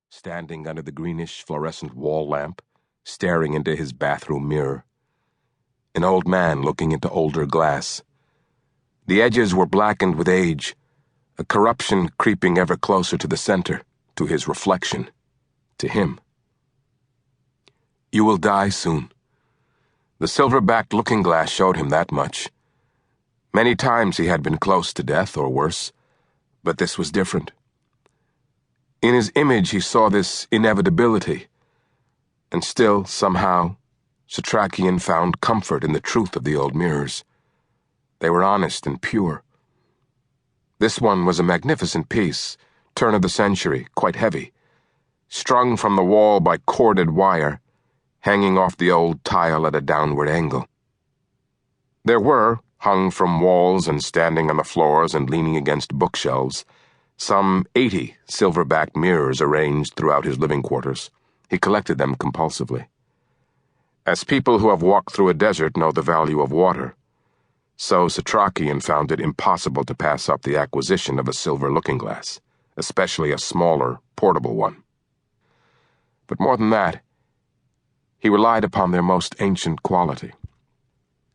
standing under the greenish fluorescent wall lamp, staring into his bathroom mirror. An old man looking into older glass. The edges were blackened with age, a corruption creeping ever closer to the center, to his reflection, to him. You will die soon. The silver-backed looking glass showed him that much. Many times he had been close to death or worse, but this was different. In his image he saw this inevitability, and still, somehow, Satrakian found comfort in the truth of the old mirrors. They were honest and pure. This one was a magnificent piece, turn of the century, quite heavy, strung from the wall by corded wire, hanging off the old tile at a downward angle. There were, hung from walls and standing on the floors and leaning against bookshelves, some 80 silver-backed mirrors arranged throughout his living quarters. He collected them compulsively. As people who have walked through a desert know the value of water, so Satrakian found it impossible to pass up the acquisition of a silver looking-glass, especially a smaller, portable one. But more than that, he relied upon their most ancient quality.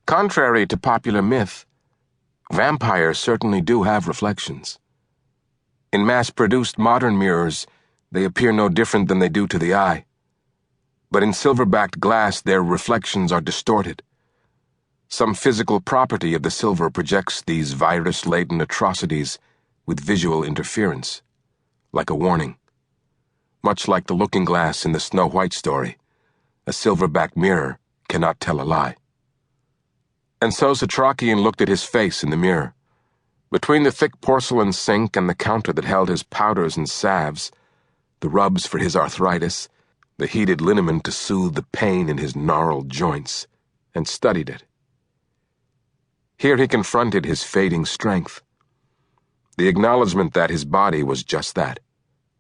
Contrary to popular myth, vampires certainly do have reflections. In mass-produced modern mirrors, they appear no different than they do to the eye. But in silver-backed glass, their reflections are distorted. Some physical property of the silver projects these virus-laden atrocities with visual interference, like a warning. Much like the looking glass in the Snow White story, a silver-backed mirror cannot tell a lie. And so Satrakian looked at his face in the mirror. Between the thick porcelain sink and the counter that held his powders and salves, the rubs for his arthritis, the heated liniment to soothe the pain in his gnarled joints, and studied it. Here he confronted his fading strength. The acknowledgement that his body was just that,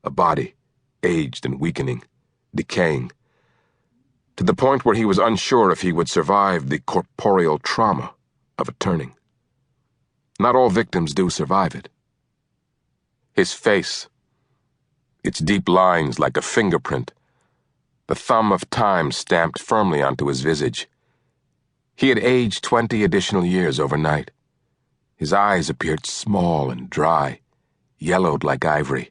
a body, aged and weakening, decaying, to the point where he was unsure if he would survive the corporeal trauma of a turning. Not all victims do survive it. His face, its deep lines like a fingerprint, the thumb of time stamped firmly onto his visage. He had aged 20 additional years overnight. His eyes appeared small and dry, yellowed like ivory.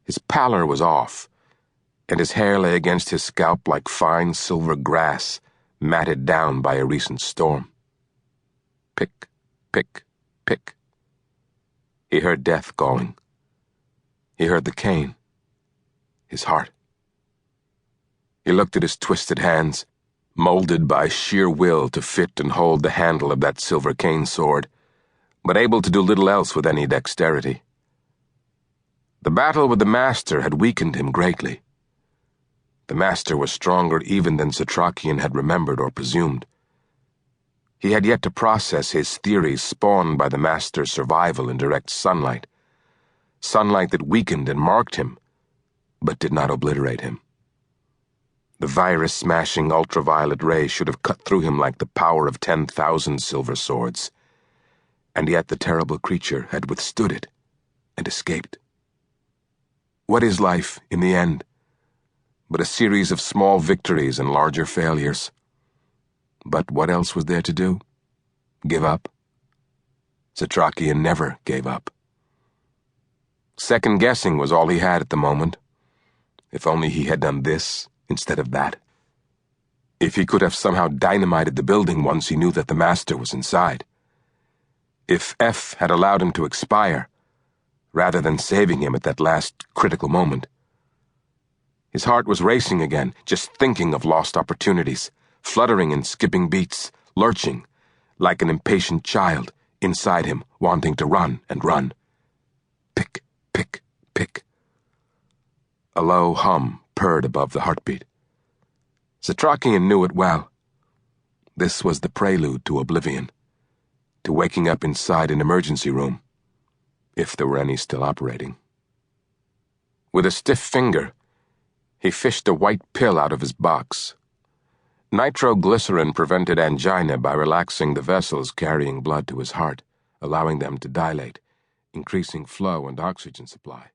His pallor was off, and his hair lay against his scalp like fine silver grass matted down by a recent storm. Pick, pick, pick. He heard death calling. He heard the cane. His heart. He looked at his twisted hands, molded by sheer will to fit and hold the handle of that silver cane sword, but able to do little else with any dexterity. The battle with the Master had weakened him greatly. The Master was stronger even than Satrakian had remembered or presumed. He had yet to process his theories spawned by the Master's survival in direct sunlight that weakened and marked him, but did not obliterate him. The virus-smashing ultraviolet ray should have cut through him like the power of 10,000 silver swords, and yet the terrible creature had withstood it and escaped. What is life, in the end, but a series of small victories and larger failures? But what else was there to do? Give up? Satrakian never gave up. Second-guessing was all he had at the moment. If only he had done this instead of that. If he could have somehow dynamited the building once he knew that the Master was inside. If F had allowed him to expire, rather than saving him at that last critical moment. His heart was racing again, just thinking of lost opportunities, fluttering and skipping beats, lurching, like an impatient child, inside him, wanting to run and run. Pick, pick, pick. A low hum purred above the heartbeat. Satrakian knew it well. This was the prelude to oblivion, to waking up inside an emergency room, if there were any still operating. With a stiff finger, he fished a white pill out of his box. Nitroglycerin prevented angina by relaxing the vessels carrying blood to his heart, allowing them to dilate, increasing flow and oxygen supply.